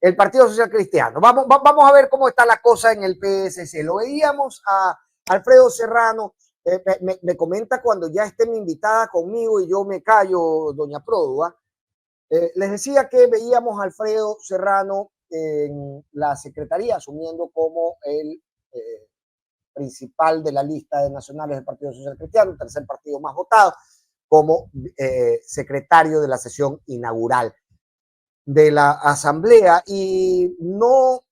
el Partido Social Cristiano. Vamos a ver cómo está la cosa en el PSC. Lo veíamos a Alfredo Serrano, me comenta cuando ya esté mi invitada conmigo y yo me callo, doña Pródua. Les decía que veíamos a Alfredo Serrano en la secretaría, asumiendo como el principal de la lista de nacionales del Partido Social Cristiano, el tercer partido más votado, como secretario de la sesión inaugural de la asamblea, y no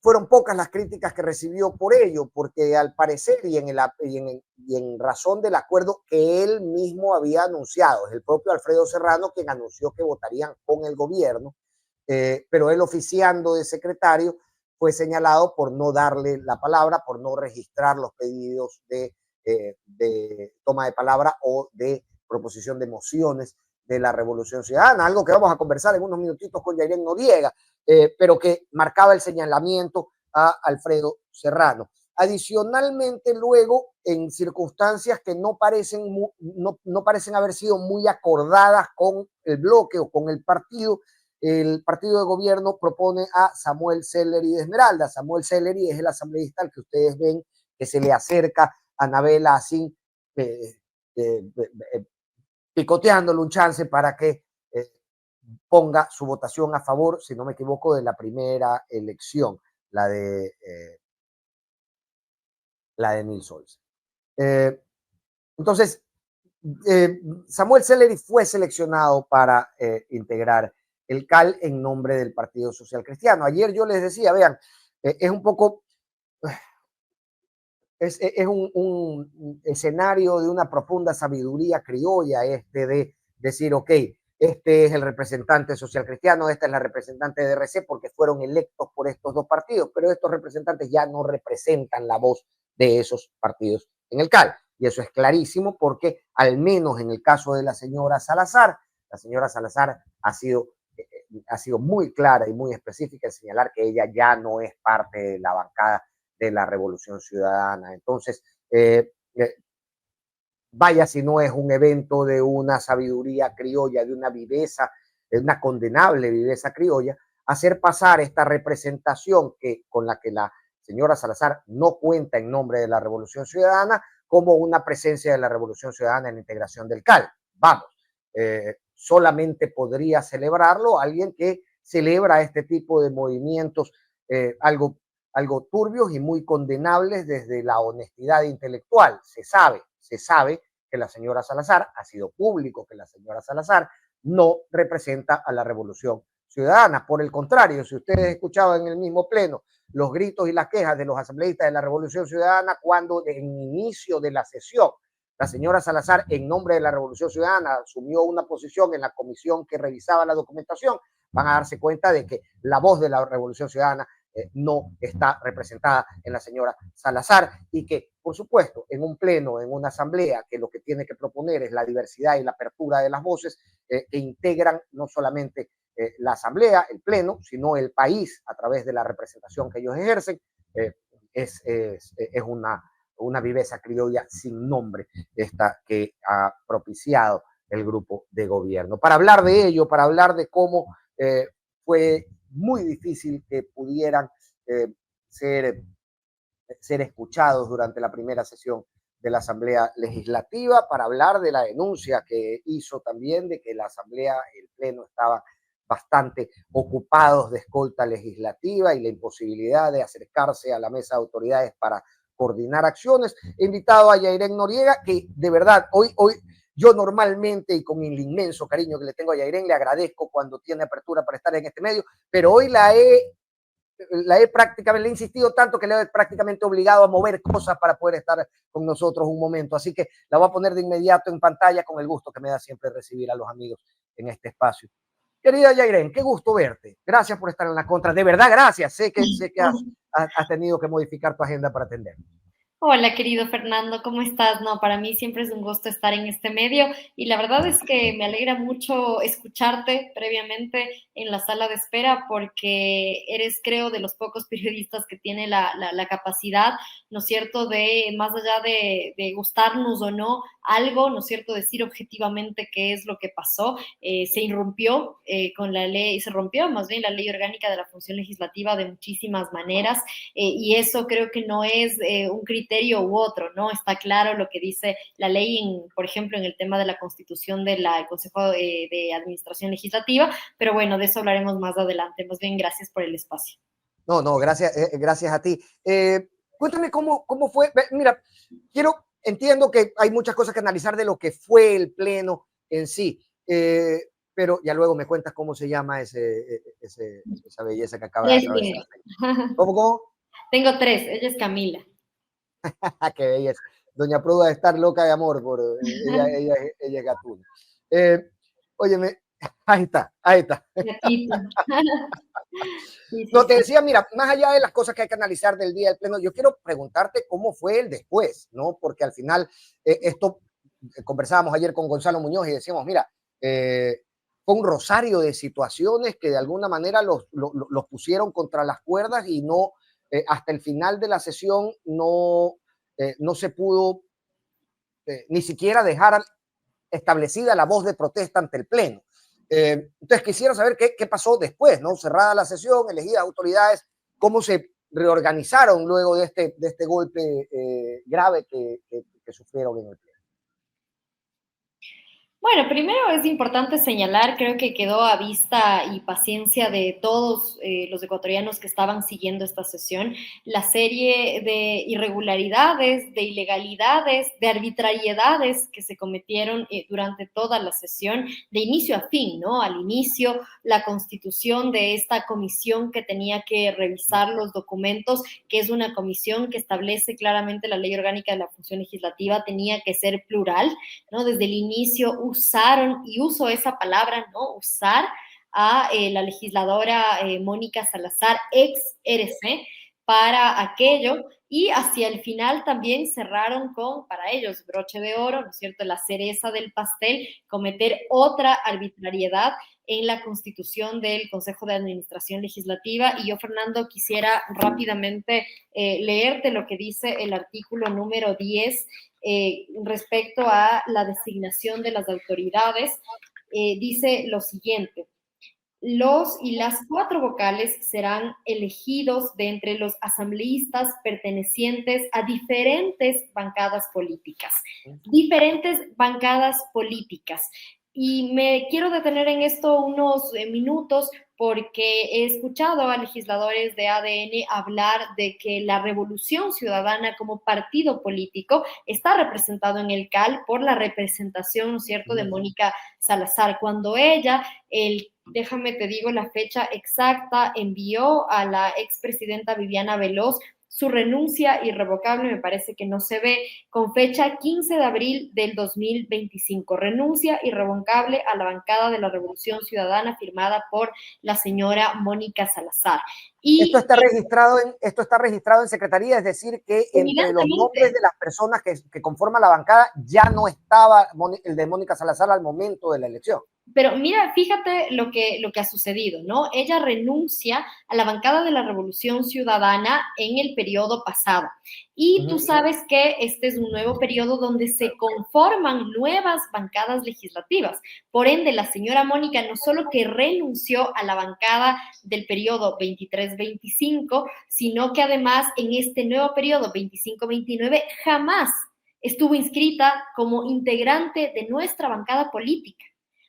fueron pocas las críticas que recibió por ello, porque al parecer y en razón del acuerdo que él mismo había anunciado, es el propio Alfredo Serrano quien anunció que votarían con el gobierno, pero él oficiando de secretario fue señalado por no darle la palabra, por no registrar los pedidos de toma de palabra o de proposición de mociones de la Revolución Ciudadana, algo que vamos a conversar en unos minutitos con Yairén Noriega, pero que marcaba el señalamiento a Alfredo Serrano. Adicionalmente, luego, en circunstancias que no parecen haber sido muy acordadas con el bloque o con el partido de gobierno propone a Samuel Sellery de Esmeralda. Samuel Sellery es el asambleísta al que ustedes ven que se le acerca a Anabela así, picoteándole un chance para que ponga su votación a favor, si no me equivoco, de la primera elección, la de Nils Solz. Entonces, Samuel Sellery fue seleccionado para integrar el CAL en nombre del Partido Social Cristiano. Ayer yo les decía, vean, es un poco, es un escenario de una profunda sabiduría criolla de decir, ok, este es el representante social cristiano, esta es la representante de DRC, porque fueron electos por estos dos partidos, pero estos representantes ya no representan la voz de esos partidos en el CAL. Y eso es clarísimo porque, al menos en el caso de la señora Salazar ha sido muy clara y muy específica en señalar que ella ya no es parte de la bancada de la Revolución Ciudadana. Entonces, vaya si no es un evento de una sabiduría criolla, de una viveza, de una condenable viveza criolla, hacer pasar esta representación con la que la señora Salazar no cuenta en nombre de la Revolución Ciudadana como una presencia de la Revolución Ciudadana en la integración del CAL. Vamos, solamente podría celebrarlo alguien que celebra este tipo de movimientos algo turbios y muy condenables desde la honestidad intelectual. Se sabe que la señora Salazar, ha sido público que la señora Salazar no representa a la Revolución Ciudadana. Por el contrario, si ustedes escuchaban en el mismo pleno los gritos y las quejas de los asambleístas de la Revolución Ciudadana cuando en inicio de la sesión la señora Salazar, en nombre de la Revolución Ciudadana, asumió una posición en la comisión que revisaba la documentación, van a darse cuenta de que la voz de la Revolución Ciudadana no está representada en la señora Salazar y que, por supuesto, en un pleno, en una asamblea, que lo que tiene que proponer es la diversidad y la apertura de las voces que integran no solamente la asamblea, el pleno, sino el país a través de la representación que ellos ejercen, es una viveza criolla sin nombre esta que ha propiciado el grupo de gobierno. Para hablar de ello, para hablar de cómo fue muy difícil que pudieran ser escuchados durante la primera sesión de la Asamblea Legislativa, para hablar de la denuncia que hizo también de que la Asamblea, el Pleno, estaban bastante ocupados de escolta legislativa y la imposibilidad de acercarse a la mesa de autoridades para coordinar acciones. He invitado a Yairén Noriega, que de verdad hoy yo normalmente, y con el inmenso cariño que le tengo a Yairén, le agradezco cuando tiene apertura para estar en este medio, pero hoy le he insistido tanto que le he prácticamente obligado a mover cosas para poder estar con nosotros un momento. Así que la voy a poner de inmediato en pantalla con el gusto que me da siempre recibir a los amigos en este espacio. Querida Yairén, qué gusto verte. Gracias por estar en la contra. De verdad, gracias. Sé que has tenido que modificar tu agenda para atender. Hola, querido Fernando, ¿cómo estás? No, para mí siempre es un gusto estar en este medio y la verdad es que me alegra mucho escucharte previamente en la sala de espera porque eres, creo, de los pocos periodistas que tiene la capacidad, ¿no es cierto?, de, más allá de gustarnos o no, algo, ¿no es cierto?, decir objetivamente qué es lo que pasó. Se irrumpió con la ley, se rompió más bien la ley orgánica de la función legislativa de muchísimas maneras, y eso creo que no es un criterio u otro, ¿no? Está claro lo que dice la ley, por ejemplo, en el tema de la constitución del Consejo de Administración Legislativa, pero bueno, de eso hablaremos más adelante. Más bien, gracias por el espacio. No, no, gracias a ti. Cuéntame cómo fue. Mira, entiendo que hay muchas cosas que analizar de lo que fue el pleno en sí, pero ya luego me cuentas cómo se llama esa belleza que acaba de atravesar. ¿Cómo? Tengo 3, ella es Camila. Qué belleza. Doña Pruda de estar loca de amor por ella es gatuna. Óyeme, ahí está. No, te decía, mira, más allá de las cosas que hay que analizar del día del pleno, yo quiero preguntarte cómo fue el después, ¿no? Porque al final, conversábamos ayer con Gonzalo Muñoz y decíamos, mira, fue un rosario de situaciones que de alguna manera los pusieron contra las cuerdas y no, hasta el final de la sesión no se pudo ni siquiera dejar establecida la voz de protesta ante el pleno. Entonces quisiera saber qué pasó después, ¿no? Cerrada la sesión, elegidas autoridades, cómo se reorganizaron luego de este golpe grave que sufrieron en el pleno. Bueno, primero es importante señalar, creo que quedó a vista y paciencia de todos los ecuatorianos que estaban siguiendo esta sesión, la serie de irregularidades, de ilegalidades, de arbitrariedades que se cometieron durante toda la sesión, de inicio a fin, ¿no? Al inicio, la constitución de esta comisión que tenía que revisar los documentos, que es una comisión que establece claramente la ley orgánica de la función legislativa, tenía que ser plural, ¿no? Desde el inicio usaron, y uso esa palabra, ¿no? Usar a la legisladora Mónica Salazar, ex RC, para aquello, y hacia el final también cerraron con, para ellos, broche de oro, ¿no es cierto?, la cereza del pastel, cometer otra arbitrariedad en la constitución del Consejo de Administración Legislativa. Y yo, Fernando, quisiera rápidamente leerte lo que dice el artículo número 10 respecto a la designación de las autoridades. Dice lo siguiente: los y las 4 vocales serán elegidos de entre los asambleístas pertenecientes a diferentes bancadas políticas. Diferentes bancadas políticas. Y me quiero detener en esto unos minutos porque he escuchado a legisladores de ADN hablar de que la Revolución Ciudadana como partido político está representado en el CAL por la representación, ¿no es cierto?, de Mónica Salazar, cuando ella, déjame te digo la fecha exacta, envió a la expresidenta Viviana Veloz su renuncia irrevocable, me parece que no se ve, con fecha 15 de abril del 2025. Renuncia irrevocable a la bancada de la Revolución Ciudadana firmada por la señora Mónica Salazar. Y esto está registrado en Secretaría, es decir, que entre los nombres de las personas que conforman la bancada ya no estaba el de Mónica Salazar al momento de la elección. Pero mira, fíjate lo que ha sucedido, ¿no? Ella renuncia a la bancada de la Revolución Ciudadana en el periodo pasado. Y tú sabes que este es un nuevo periodo donde se conforman nuevas bancadas legislativas. Por ende, la señora Mónica no solo que renunció a la bancada del periodo 23-25, sino que además en este nuevo periodo 25-29 jamás estuvo inscrita como integrante de nuestra bancada política,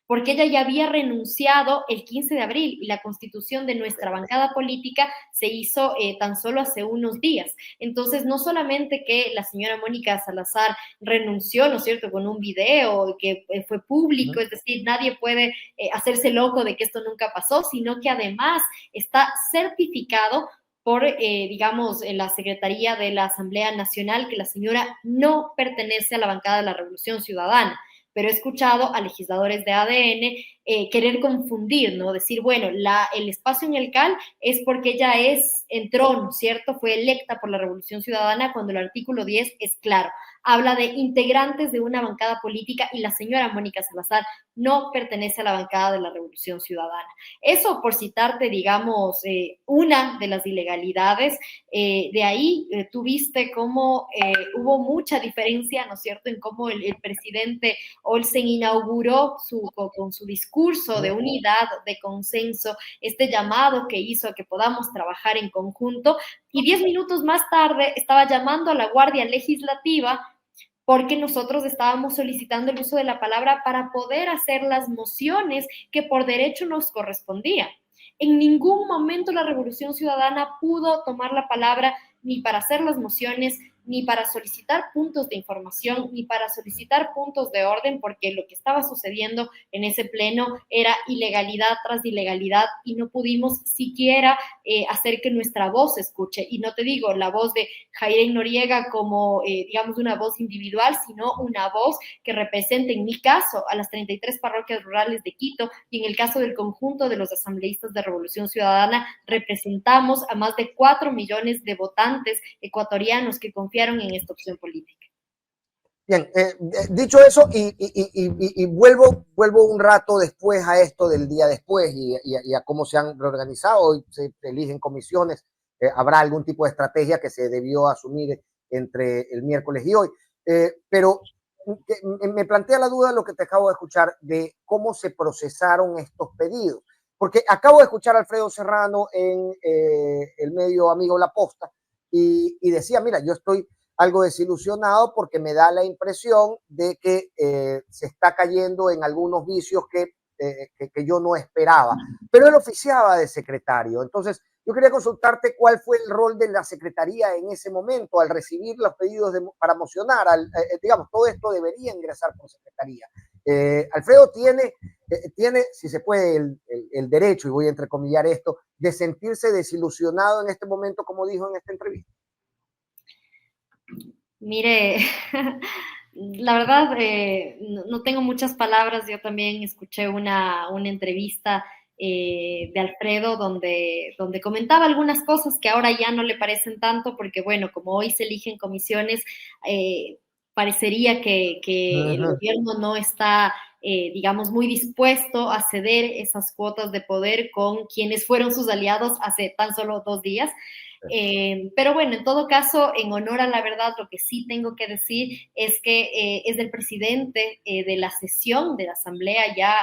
porque ella ya había renunciado el 15 de abril y la constitución de nuestra bancada política se hizo tan solo hace unos días. Entonces, no solamente que la señora Mónica Salazar renunció, ¿no es cierto?, con un video que fue público, es decir, nadie puede hacerse loco de que esto nunca pasó, sino que además está certificado por, digamos, la Secretaría de la Asamblea Nacional, que la señora no pertenece a la bancada de la Revolución Ciudadana. Pero he escuchado a legisladores de ADN querer confundir, ¿no? Decir, bueno, el espacio en el CAL es porque ella entró, ¿no es cierto?, fue electa por la Revolución Ciudadana, cuando el artículo 10 es claro. habla de integrantes de una bancada política y la señora Mónica Salazar no pertenece a la bancada de la Revolución Ciudadana. Eso por citarte, digamos, una de las ilegalidades. De ahí tú viste cómo hubo mucha diferencia, ¿no es cierto?, en cómo el presidente Olsen inauguró con su discurso de unidad, de consenso, este llamado que hizo a que podamos trabajar en conjunto, y 10 minutos más tarde estaba llamando a la Guardia Legislativa porque nosotros estábamos solicitando el uso de la palabra para poder hacer las mociones que por derecho nos correspondían. En ningún momento la Revolución Ciudadana pudo tomar la palabra ni para hacer las mociones, ni para solicitar puntos de información, ni para solicitar puntos de orden, porque lo que estaba sucediendo en ese pleno era ilegalidad tras ilegalidad y no pudimos siquiera hacer que nuestra voz se escuche. Y no te digo la voz de Jairén Noriega como, digamos, una voz individual, sino una voz que represente, en mi caso, a las 33 parroquias rurales de Quito, y en el caso del conjunto de los asambleístas de Revolución Ciudadana, representamos a más de 4 millones de votantes ecuatorianos que confían en esta opción política. Bien, dicho eso, y vuelvo un rato después a esto del día después y a cómo se han reorganizado. Hoy se eligen comisiones, habrá algún tipo de estrategia que se debió asumir entre el miércoles y hoy, pero me plantea la duda lo que te acabo de escuchar de cómo se procesaron estos pedidos, porque acabo de escuchar a Alfredo Serrano en el medio amigo La Posta y decía, mira, yo estoy algo desilusionado porque me da la impresión de que se está cayendo en algunos vicios que yo no esperaba. Pero él oficiaba de secretario. Entonces, yo quería consultarte cuál fue el rol de la secretaría en ese momento al recibir los pedidos para mocionar. Digamos, todo esto debería ingresar por secretaría. Alfredo tiene, si se puede, el derecho, y voy a entrecomillar esto, de sentirse desilusionado en este momento, como dijo en esta entrevista. Mire, la verdad, no tengo muchas palabras. Yo también escuché una entrevista de Alfredo donde comentaba algunas cosas que ahora ya no le parecen tanto, porque bueno, como hoy se eligen comisiones, parecería que el gobierno no está, digamos, muy dispuesto a ceder esas cuotas de poder con quienes fueron sus aliados hace tan solo 2 días. Pero bueno, en todo caso, en honor a la verdad, lo que sí tengo que decir es que es del presidente de la sesión de la asamblea ya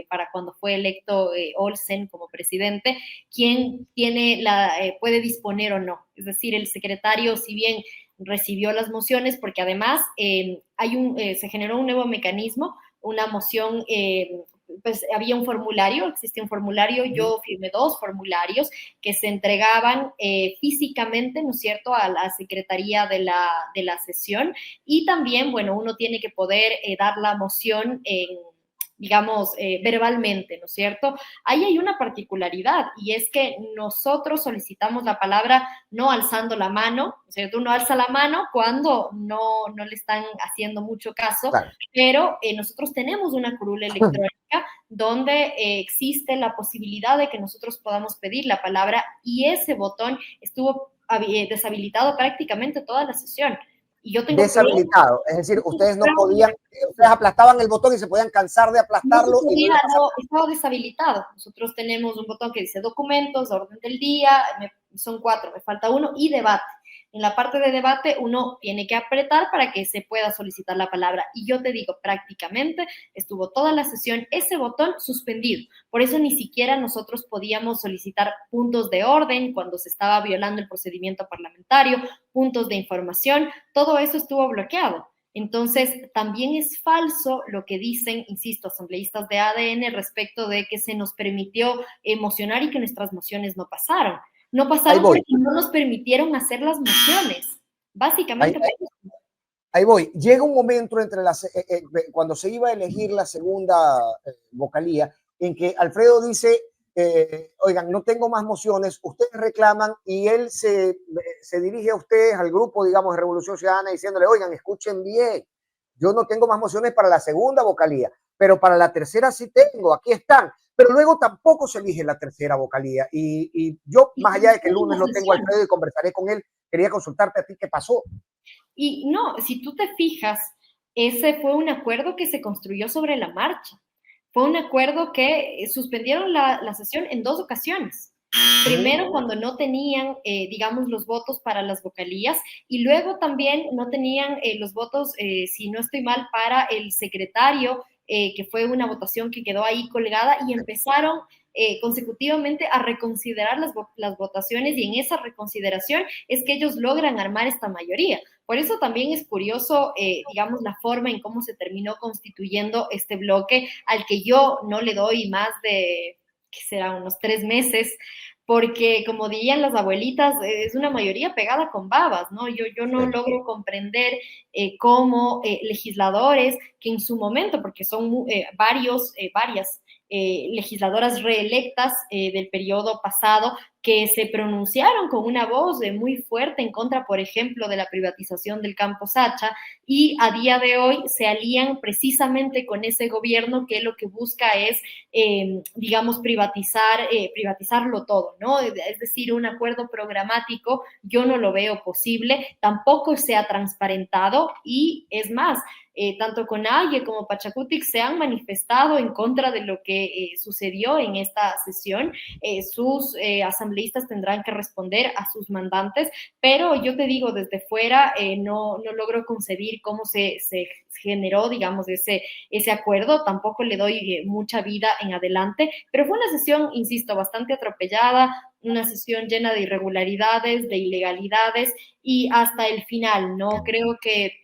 para cuando fue electo Olsen como presidente, quien tiene puede disponer o no. Es decir, el secretario, si bien recibió las mociones, porque además se generó un nuevo mecanismo, una moción, pues había un formulario, existe un formulario, yo firmé 2 formularios que se entregaban físicamente, ¿no es cierto?, a la secretaría de la sesión, y también, bueno, uno tiene que poder dar la moción digamos, verbalmente, ¿no es cierto? Ahí hay una particularidad, y es que nosotros solicitamos la palabra no alzando la mano, ¿no es cierto? Uno alza la mano cuando no le están haciendo mucho caso, claro. Pero nosotros tenemos una curula electrónica donde existe la posibilidad de que nosotros podamos pedir la palabra, y ese botón estuvo deshabilitado prácticamente toda la sesión. Y yo tengo deshabilitado, es decir, ustedes no podían, ustedes aplastaban el botón y se podían cansar de aplastarlo. No, estaba deshabilitado. Nosotros tenemos un botón que dice documentos, orden del día, son 4, me falta uno, y debate. En la parte de debate uno tiene que apretar para que se pueda solicitar la palabra. Y yo te digo, prácticamente estuvo toda la sesión ese botón suspendido. Por eso ni siquiera nosotros podíamos solicitar puntos de orden cuando se estaba violando el procedimiento parlamentario, puntos de información, todo eso estuvo bloqueado. Entonces, también es falso lo que dicen, insisto, asambleístas de ADN respecto de que se nos permitió emocionar y que nuestras mociones no pasaron. No pasaron porque no nos permitieron hacer las mociones. Básicamente. Ahí voy. Llega un momento cuando se iba a elegir la segunda vocalía en que Alfredo dice, oigan, no tengo más mociones, ustedes reclaman, y él se dirige a ustedes, al grupo, digamos, de Revolución Ciudadana, diciéndole, oigan, escuchen bien, yo no tengo más mociones para la segunda vocalía, pero para la tercera sí tengo, aquí están. Pero luego tampoco se elige la tercera vocalía. Y yo, más allá de que el lunes lo tengo Alfredo y conversaré con él, quería consultarte a ti qué pasó. Y no, si tú te fijas, ese fue un acuerdo que se construyó sobre la marcha. Fue un acuerdo que suspendieron la sesión en 2 ocasiones. Primero, cuando no tenían, digamos, los votos para las vocalías, y luego también no tenían los votos, si no estoy mal, para el secretario, que fue una votación que quedó ahí colgada, y empezaron consecutivamente a reconsiderar las votaciones, y en esa reconsideración es que ellos logran armar esta mayoría. Por eso también es curioso, digamos, la forma en cómo se terminó constituyendo este bloque, al que yo no le doy más de, ¿qué será?, unos 3 meses, porque como dirían las abuelitas, es una mayoría pegada con babas, ¿no? Yo no logro comprender cómo legisladores que en su momento, porque son varias legisladoras reelectas del periodo pasado, que se pronunciaron con una voz muy fuerte en contra, por ejemplo, de la privatización del Campo Sacha, y a día de hoy se alían precisamente con ese gobierno que lo que busca es, digamos, privatizarlo todo, ¿no? Es decir, un acuerdo programático yo no lo veo posible, tampoco se ha transparentado, y es más, tanto CONAIE como Pachacutic se han manifestado en contra de lo que sucedió en esta sesión. Sus asambleístas tendrán que responder a sus mandantes, pero yo te digo, desde fuera no logro concebir cómo se generó, digamos, ese acuerdo. Tampoco le doy mucha vida en adelante, pero fue una sesión, insisto, bastante atropellada, una sesión llena de irregularidades, de ilegalidades, y hasta el final, ¿no? Creo que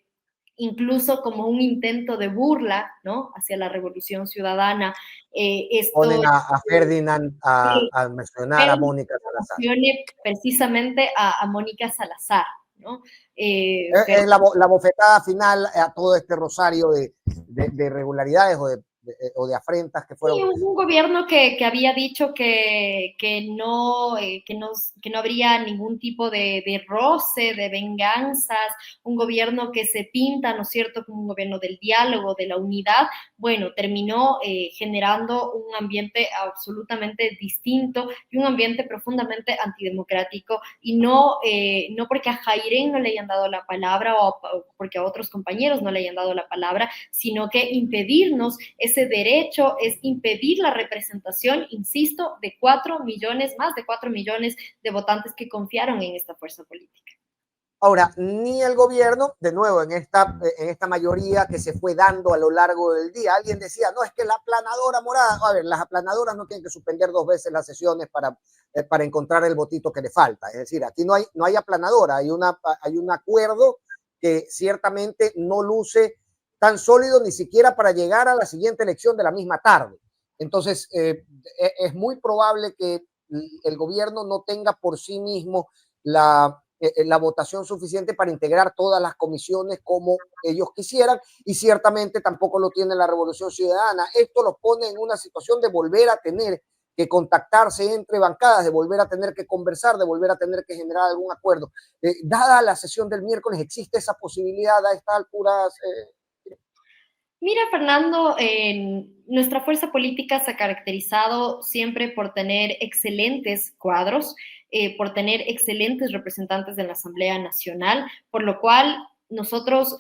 incluso como un intento de burla, ¿no?, hacia la Revolución Ciudadana. Ponen Esto a Ferdinand a mencionar a Mónica Salazar. precisamente a Mónica Salazar, ¿no? Es la bofetada final a todo este rosario de irregularidades o de afrentas que fueron. Sí, un gobierno que había dicho que no habría ningún tipo de roce, de venganzas, un gobierno que se pinta, ¿no es cierto?, como un gobierno del diálogo, de la unidad. Bueno, terminó generando un ambiente absolutamente distinto y un ambiente profundamente antidemocrático, y no porque a Jairen no le hayan dado la palabra o porque a otros compañeros no le hayan dado la palabra, sino que impedirnos ese derecho es impedir la representación, insisto, de 4 millones, más de 4 millones de votantes que confiaron en esta fuerza política. Ahora, ni el gobierno, de nuevo, en esta mayoría que se fue dando a lo largo del día, alguien decía, no, es que la aplanadora morada, a ver, las aplanadoras no tienen que suspender 2 veces las sesiones para encontrar el votito que le falta. Es decir, aquí no hay aplanadora, hay un acuerdo que ciertamente no luce tan sólido ni siquiera para llegar a la siguiente elección de la misma tarde. Entonces, es muy probable que el gobierno no tenga por sí mismo la votación suficiente para integrar todas las comisiones como ellos quisieran, y ciertamente tampoco lo tiene la Revolución Ciudadana. Esto los pone en una situación de volver a tener que contactarse entre bancadas, de volver a tener que conversar, de volver a tener que generar algún acuerdo. Dada la sesión del miércoles, ¿existe esa posibilidad a estas alturas? Mira, Fernando, nuestra fuerza política se ha caracterizado siempre por tener excelentes cuadros, por tener excelentes representantes en la Asamblea Nacional, por lo cual nosotros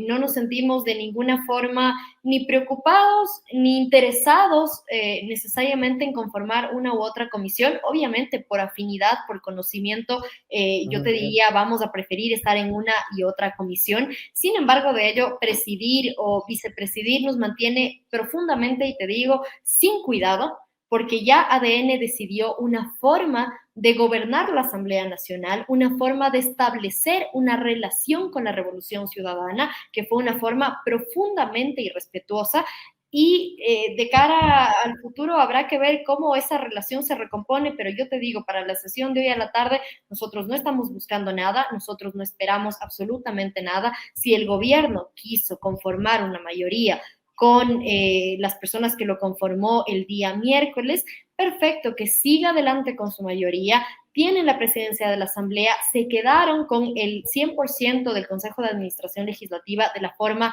no nos sentimos de ninguna forma ni preocupados ni interesados necesariamente en conformar una u otra comisión. Obviamente, por afinidad, por conocimiento, yo te diría, vamos a preferir estar en una y otra comisión. Sin embargo, de ello, presidir o vicepresidir nos mantiene profundamente, y te digo, sin cuidado, porque ya ADN decidió una forma de gobernar la Asamblea Nacional, una forma de establecer una relación con la Revolución Ciudadana, que fue una forma profundamente irrespetuosa. Y de cara al futuro habrá que ver cómo esa relación se recompone, pero yo te digo, para la sesión de hoy a la tarde, nosotros no estamos buscando nada, nosotros no esperamos absolutamente nada. Si el gobierno quiso conformar una mayoría con las personas que lo conformó el día miércoles, perfecto, que siga adelante con su mayoría, tienen la presidencia de la Asamblea, se quedaron con el 100% del Consejo de Administración Legislativa de la forma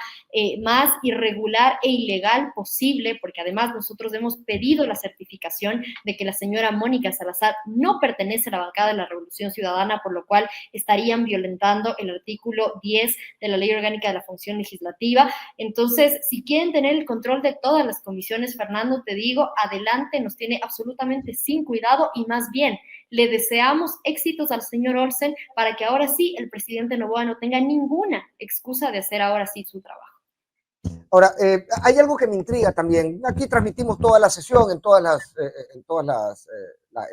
más irregular e ilegal posible, porque además nosotros hemos pedido la certificación de que la señora Mónica Salazar no pertenece a la bancada de la Revolución Ciudadana, por lo cual estarían violentando el artículo 10 de la Ley Orgánica de la Función Legislativa. Entonces, si quieren tener el control de todas las comisiones, Fernando, te digo, adelante, nos tiene absolutamente sin cuidado y más bien le deseamos éxitos al señor Olsen para que ahora sí el presidente Noboa no tenga ninguna excusa de hacer ahora sí su trabajo. Ahora, hay algo que me intriga también. Aquí transmitimos toda la sesión en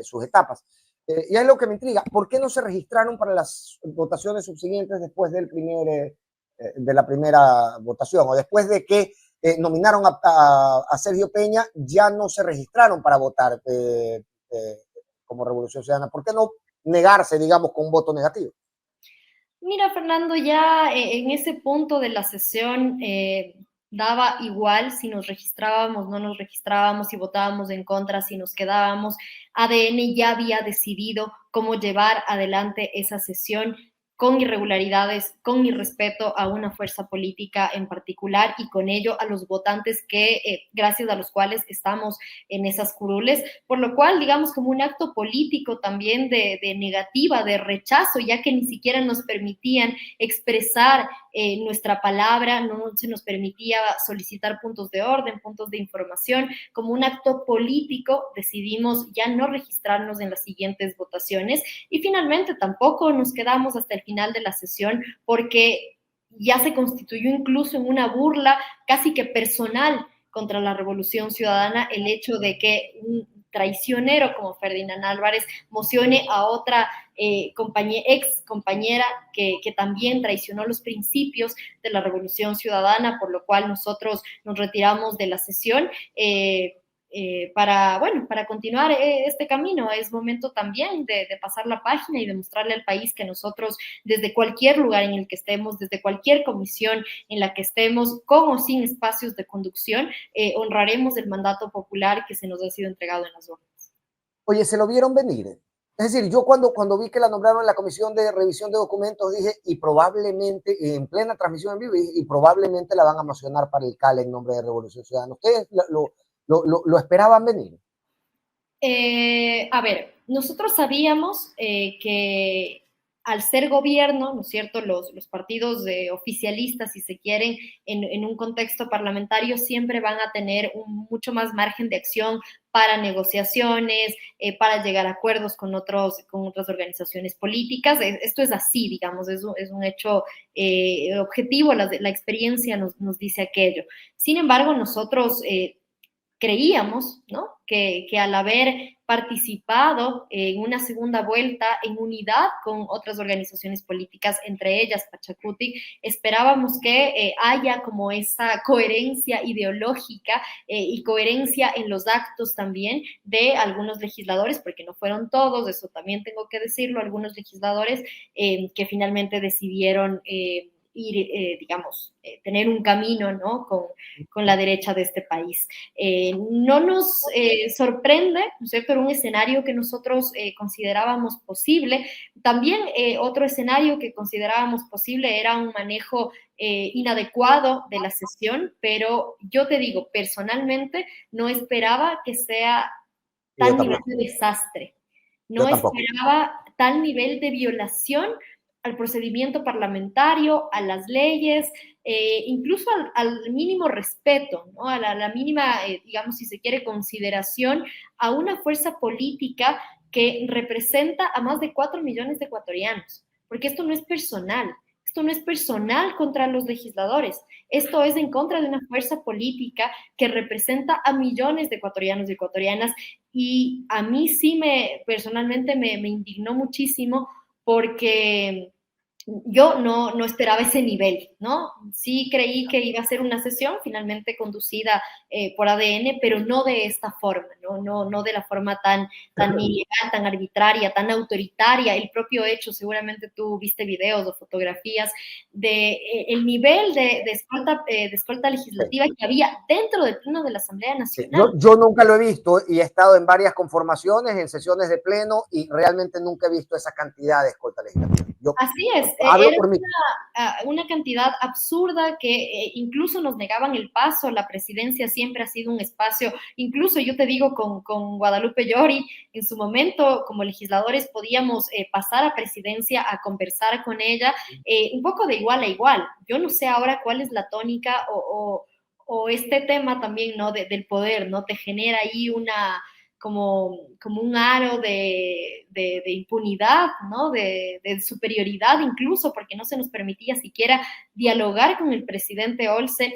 sus etapas. Y hay algo que me intriga. ¿Por qué no se registraron para las votaciones subsiguientes después de la primera votación? O después de que nominaron a Sergio Peña, ya no se registraron para votar como Revolución Ciudadana. ¿Por qué no negarse, digamos, con un voto negativo? Mira, Fernando, ya en ese punto de la sesión daba igual si nos registrábamos, no nos registrábamos, si votábamos en contra, si nos quedábamos. ADN ya había decidido cómo llevar adelante esa sesión con irregularidades, con irrespeto a una fuerza política en particular y con ello a los votantes gracias a los cuales estamos en esas curules, por lo cual, digamos, como un acto político también de negativa, de rechazo, ya que ni siquiera nos permitían expresar nuestra palabra, no se nos permitía solicitar puntos de orden, puntos de información, como un acto político decidimos ya no registrarnos en las siguientes votaciones y finalmente tampoco nos quedamos hasta el final de la sesión porque ya se constituyó incluso en una burla casi que personal contra la Revolución Ciudadana el hecho de que un traicionero como Ferdinand Álvarez mocione a otra ex compañera que también traicionó los principios de la Revolución Ciudadana, por lo cual nosotros nos retiramos de la sesión. Para continuar este camino. Es momento también de pasar la página y demostrarle al país que nosotros, desde cualquier lugar en el que estemos, desde cualquier comisión en la que estemos, con o sin espacios de conducción, honraremos el mandato popular que se nos ha sido entregado en las urnas. Oye, ¿se lo vieron venir? Es decir, yo cuando vi que la nombraron en la Comisión de Revisión de Documentos, dije, y probablemente, en plena transmisión en vivo, y probablemente la van a mocionar para el CAL en nombre de Revolución Ciudadana. ¿Ustedes lo esperaban venir? A ver, nosotros sabíamos que al ser gobierno, ¿no es cierto?, los partidos oficialistas, si se quieren, en un contexto parlamentario, siempre van a tener mucho más margen de acción para negociaciones, para llegar a acuerdos con otras organizaciones políticas. Esto es así, digamos, es un hecho objetivo, la experiencia nos dice aquello. Sin embargo, nosotros creíamos, ¿no?, que al haber participado en una segunda vuelta en unidad con otras organizaciones políticas, entre ellas Pachacutic, esperábamos que haya como esa coherencia ideológica y coherencia en los actos también de algunos legisladores, porque no fueron todos, eso también tengo que decirlo, algunos legisladores que finalmente decidieron ir, tener un camino, ¿no?, con la derecha de este país. No nos sorprende, ¿no es cierto?, era un escenario que nosotros considerábamos posible. También otro escenario que considerábamos posible era un manejo inadecuado de la sesión, pero yo te digo, personalmente no esperaba que sea tal nivel de desastre. No esperaba tal nivel de violación al procedimiento parlamentario, a las leyes, incluso al mínimo respeto, ¿no?, a la mínima, digamos, si se quiere, consideración a una fuerza política que representa a más de 4 millones de ecuatorianos, porque esto no es personal. Esto no es personal contra los legisladores, esto es en contra de una fuerza política que representa a millones de ecuatorianos y ecuatorianas, y a mí sí personalmente me indignó muchísimo porque yo no esperaba ese nivel, ¿no? Sí creí que iba a ser una sesión finalmente conducida por ADN, pero no de esta forma, no de la forma tan ilegal, tan arbitraria, tan autoritaria. El propio hecho, seguramente tú viste videos o fotografías de el nivel de escolta legislativa que había dentro del pleno de la Asamblea Nacional. Yo nunca lo he visto y he estado en varias conformaciones, en sesiones de pleno, y realmente nunca he visto esa cantidad de escolta legislativa. Yo Así es, hablo era por mí. una cantidad absurda que incluso nos negaban el paso. La presidencia siempre ha sido un espacio, incluso yo te digo con Guadalupe Llori, en su momento como legisladores podíamos pasar a presidencia a conversar con ella, un poco de igual a igual. Yo no sé ahora cuál es la tónica o este tema también, ¿no? Del poder, ¿no? Te genera ahí como un aro de impunidad, ¿no? De superioridad incluso, porque no se nos permitía siquiera dialogar con el presidente Olsen.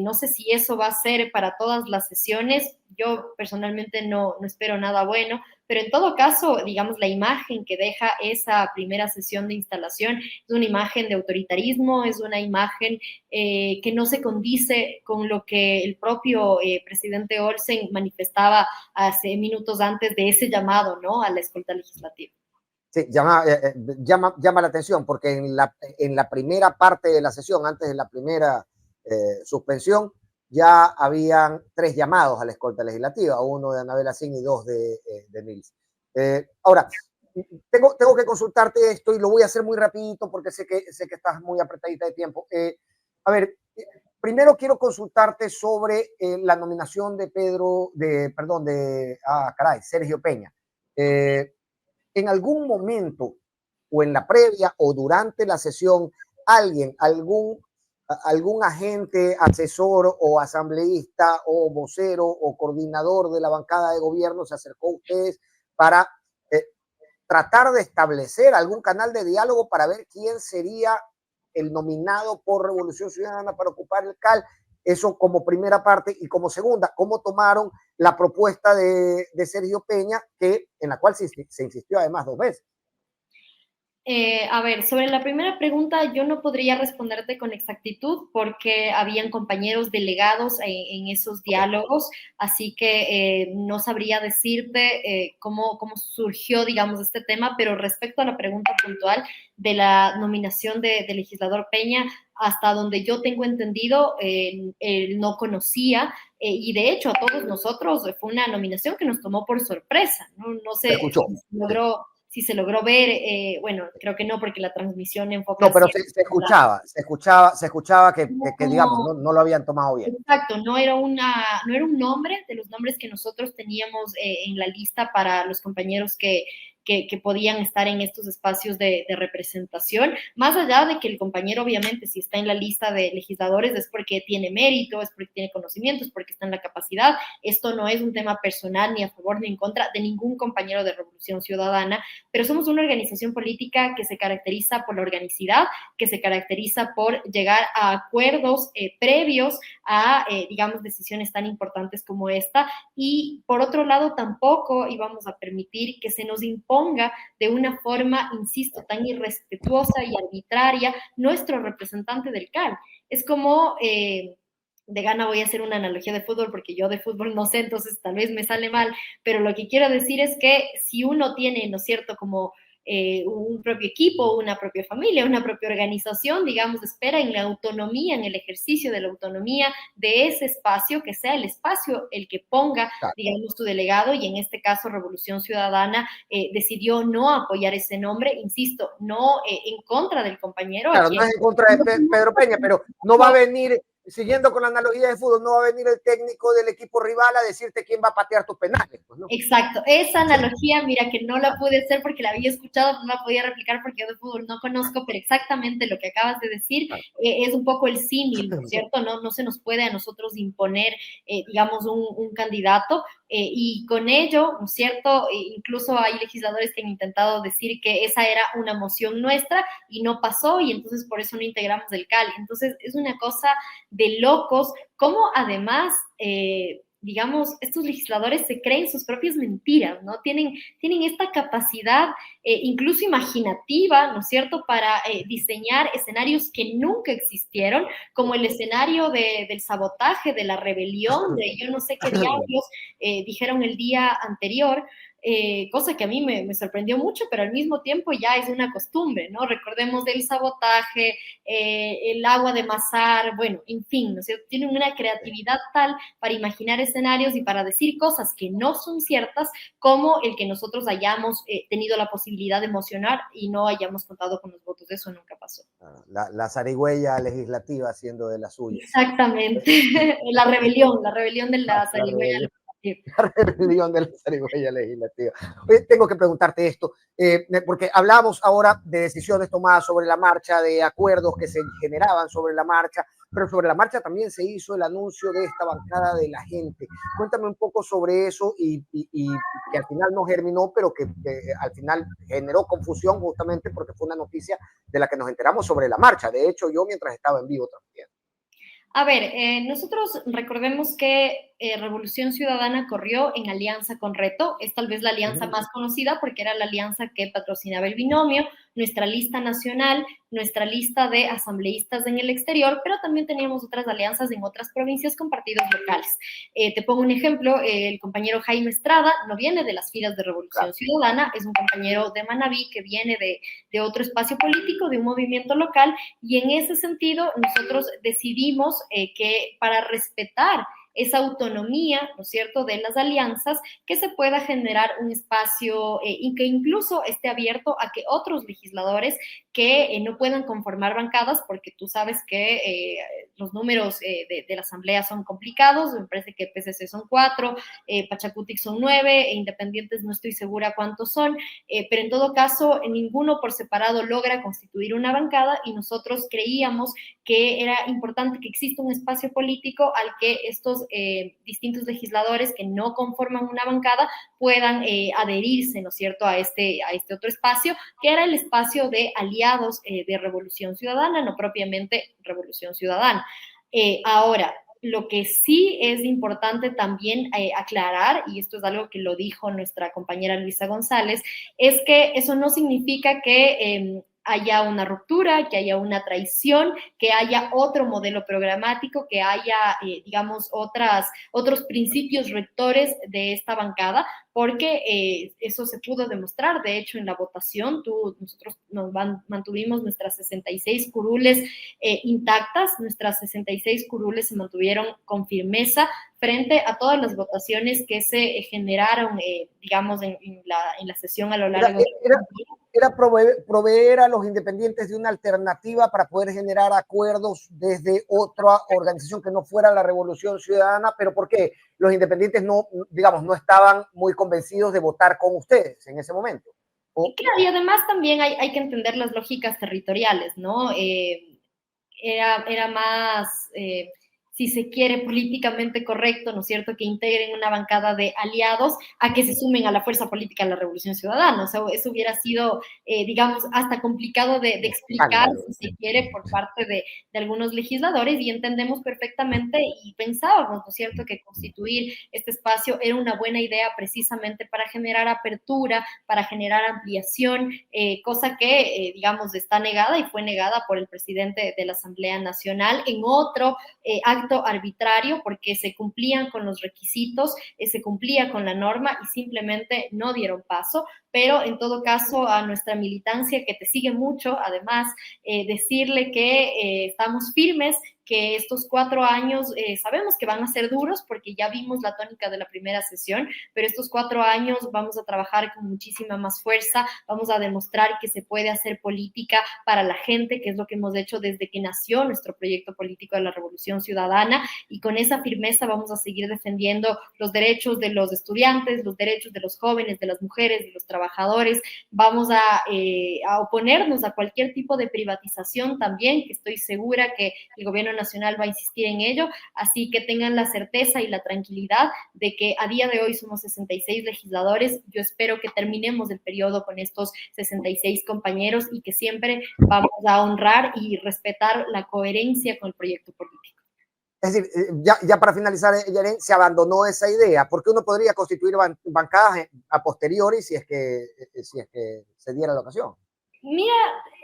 No sé si eso va a ser para todas las sesiones. Yo personalmente no espero nada bueno, pero en todo caso, digamos, la imagen que deja esa primera sesión de instalación es una imagen de autoritarismo, es una imagen que no se condice con lo que el propio presidente Olsen manifestaba hace minutos antes de ese llamado, ¿no? A la escolta legislativa. Sí, llama la atención porque en la primera parte de la sesión, antes de la primera suspensión, ya habían 3 llamados a la escolta legislativa, uno de Anabel Asín y 2 de Nils. Ahora, tengo que consultarte esto y lo voy a hacer muy rapidito porque sé que estás muy apretadita de tiempo. A ver, primero quiero consultarte sobre la nominación de Sergio Peña. En algún momento o en la previa o durante la sesión, algún agente, asesor o asambleísta o vocero o coordinador de la bancada de gobierno se acercó a ustedes para tratar de establecer algún canal de diálogo para ver quién sería el nominado por Revolución Ciudadana para ocupar el CAL. Eso como primera parte. Y como segunda, ¿cómo tomaron la propuesta de Sergio Peña, en la cual se insistió además 2 veces? A ver, sobre la primera pregunta, yo no podría responderte con exactitud porque habían compañeros delegados en esos diálogos, así que no sabría decirte cómo surgió, digamos, este tema, pero respecto a la pregunta puntual de la nominación de legislador Peña, hasta donde yo tengo entendido, él no conocía, y de hecho a todos nosotros fue una nominación que nos tomó por sorpresa, no Se sé escuchó. si se logró ver, bueno, creo que no, porque la transmisión enfoca No, pero siempre. se escuchaba que digamos, No, no lo habían tomado bien. exacto, no era un nombre de los nombres que nosotros teníamos en la lista para los compañeros que podían estar en estos espacios de representación, más allá de que el compañero obviamente si está en la lista de legisladores es porque tiene mérito, es porque tiene conocimientos, porque está en la capacidad. Esto no es un tema personal ni a favor ni en contra de ningún compañero de Revolución Ciudadana, pero somos una organización política que se caracteriza por la organicidad, que se caracteriza por llegar a acuerdos previos a, digamos, decisiones tan importantes como esta. Y por otro lado, tampoco íbamos a permitir que se nos imponga de una forma, insisto, tan irrespetuosa y arbitraria nuestro representante del CAL. Es como... de gana voy a hacer una analogía de fútbol porque yo de fútbol no sé, entonces tal vez me sale mal, pero lo que quiero decir es que si uno tiene, ¿no es cierto?, como un propio equipo, una propia familia, una propia organización, digamos, espera en la autonomía, en el ejercicio de la autonomía de ese espacio, que sea el espacio el que ponga, Claro. digamos, tu delegado, y en este caso Revolución Ciudadana decidió no apoyar ese nombre, insisto, no en contra del compañero. Claro, no es en contra de Pedro Peña, pero no va a venir, siguiendo con la analogía de fútbol, no va a venir el técnico del equipo rival a decirte quién va a patear tus penales. Pues, ¿no? Exacto, esa analogía, mira que no la pude hacer porque la había escuchado, no la podía replicar porque yo de fútbol no conozco, pero exactamente lo que acabas de decir es un poco el símil, ¿cierto? No se nos puede a nosotros imponer, digamos, un candidato, y con ello, ¿no es cierto? Incluso hay legisladores que han intentado decir que esa era una moción nuestra y no pasó, y entonces por eso no integramos el CAL. Entonces es una cosa de locos, como además digamos, estos legisladores se creen sus propias mentiras, ¿no? Tienen esta capacidad incluso imaginativa, ¿no es cierto?, para diseñar escenarios que nunca existieron, como el escenario del sabotaje, de la rebelión, de yo no sé qué diablos dijeron el día anterior. Cosa que a mí me sorprendió mucho, pero al mismo tiempo ya es una costumbre, ¿no? Recordemos del sabotaje, el agua de Mazar, bueno, en fin, ¿no es cierto? Tienen una creatividad tal para imaginar escenarios y para decir cosas que no son ciertas, como el que nosotros hayamos tenido la posibilidad de emocionar y no hayamos contado con los votos. Eso nunca pasó. La zarigüeya legislativa haciendo de las suyas. Exactamente, la rebelión de la zarigüeya legislativa. La rebelión de la zarigüeya legislativa. Oye, tengo que preguntarte esto, porque hablamos ahora de decisiones tomadas sobre la marcha, de acuerdos que se generaban sobre la marcha, pero sobre la marcha también se hizo el anuncio de esta bancada de la gente. Cuéntame un poco sobre eso y que al final no germinó, pero que al final generó confusión justamente porque fue una noticia de la que nos enteramos sobre la marcha. De hecho, yo mientras estaba en vivo también. A ver, nosotros recordemos que Revolución Ciudadana corrió en alianza con Reto, es tal vez la alianza más conocida porque era la alianza que patrocinaba el binomio, nuestra lista nacional, nuestra lista de asambleístas en el exterior, pero también teníamos otras alianzas en otras provincias con partidos locales. Te pongo un ejemplo, el compañero Jaime Estrada no viene de las filas de Revolución Ciudadana, es un compañero de Manabí que viene de otro espacio político, de un movimiento local, y en ese sentido nosotros decidimos que para respetar esa autonomía, ¿no es cierto?, de las alianzas, que se pueda generar un espacio y que incluso esté abierto a que otros legisladores que no puedan conformar bancadas, porque tú sabes que los números de la Asamblea son complicados, me parece que PCC son 4, Pachacutic son 9, e independientes no estoy segura cuántos son, pero en todo caso, ninguno por separado logra constituir una bancada y nosotros creíamos que era importante que exista un espacio político al que estos distintos legisladores que no conforman una bancada puedan adherirse, ¿no es cierto?, a este otro espacio, que era el espacio de aliados de Revolución Ciudadana, no propiamente Revolución Ciudadana. Ahora, lo que sí es importante también aclarar, y esto es algo que lo dijo nuestra compañera Luisa González, es que eso no significa que haya una ruptura, que haya una traición, que haya otro modelo programático, que haya, digamos, otros principios rectores de esta bancada, porque eso se pudo demostrar, de hecho, en la votación, nosotros nos mantuvimos nuestras 66 curules intactas, nuestras 66 curules se mantuvieron con firmeza frente a todas las votaciones que se generaron, digamos, en la sesión a lo largo de era proveer a los independientes de una alternativa para poder generar acuerdos desde otra organización que no fuera la Revolución Ciudadana, pero ¿por qué? Los independientes no, digamos, no estaban muy convencidos de votar con ustedes en ese momento. Claro, y además también hay que entender las lógicas territoriales, ¿no? Era más, si se quiere, políticamente correcto, ¿no es cierto?, que integren una bancada de aliados a que se sumen a la fuerza política de la Revolución Ciudadana. O sea, eso hubiera sido, digamos, hasta complicado de explicar, si se quiere, por parte de algunos legisladores, y entendemos perfectamente y pensábamos, ¿no es cierto?, que constituir este espacio era una buena idea precisamente para generar apertura, para generar ampliación, cosa que, digamos, está negada y fue negada por el presidente de la Asamblea Nacional en otro acto arbitrario, porque se cumplían con los requisitos, se cumplía con la norma y simplemente no dieron paso. Pero en todo caso a nuestra militancia, que te sigue mucho, además, decirle que estamos firmes, que estos 4 años sabemos que van a ser duros porque ya vimos la tónica de la primera sesión, pero estos 4 años vamos a trabajar con muchísima más fuerza, vamos a demostrar que se puede hacer política para la gente, que es lo que hemos hecho desde que nació nuestro proyecto político de la Revolución Ciudadana, y con esa firmeza vamos a seguir defendiendo los derechos de los estudiantes, los derechos de los jóvenes, de las mujeres, de los trabajadores. Vamos a oponernos a cualquier tipo de privatización también, que estoy segura que el gobierno nacional va a insistir en ello, así que tengan la certeza y la tranquilidad de que a día de hoy somos 66 legisladores. Yo espero que terminemos el periodo con estos 66 compañeros y que siempre vamos a honrar y respetar la coherencia con el proyecto político. Es decir, ya para finalizar, Yaren, se abandonó esa idea, porque uno podría constituir bancadas a posteriori si es que se diera la ocasión. Mira,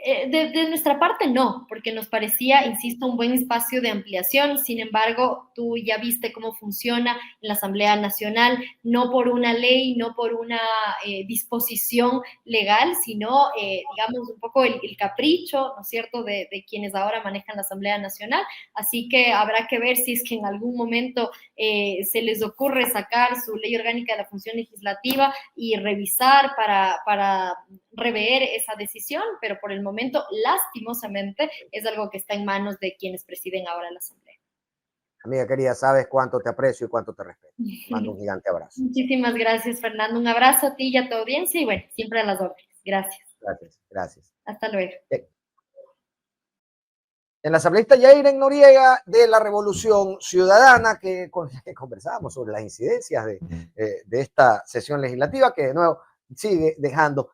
de nuestra parte no, porque nos parecía, insisto, un buen espacio de ampliación. Sin embargo, tú ya viste cómo funciona en la Asamblea Nacional, no por una ley, no por una disposición legal, sino, digamos, un poco el capricho, ¿no es cierto?, de quienes ahora manejan la Asamblea Nacional. Así que habrá que ver si es que en algún momento se les ocurre sacar su ley orgánica de la función legislativa y revisar para rever esa decisión, pero por el momento, lastimosamente, es algo que está en manos de quienes presiden ahora la Asamblea. Amiga querida, sabes cuánto te aprecio y cuánto te respeto. Mando un gigante abrazo. Muchísimas gracias, Fernando. Un abrazo a ti y a tu audiencia y bueno, siempre a las órdenes. Gracias. Gracias, gracias. Hasta luego. En la asambleísta Yairen Noriega de la Revolución Ciudadana, que conversábamos sobre las incidencias de esta sesión legislativa, que de nuevo sigue dejando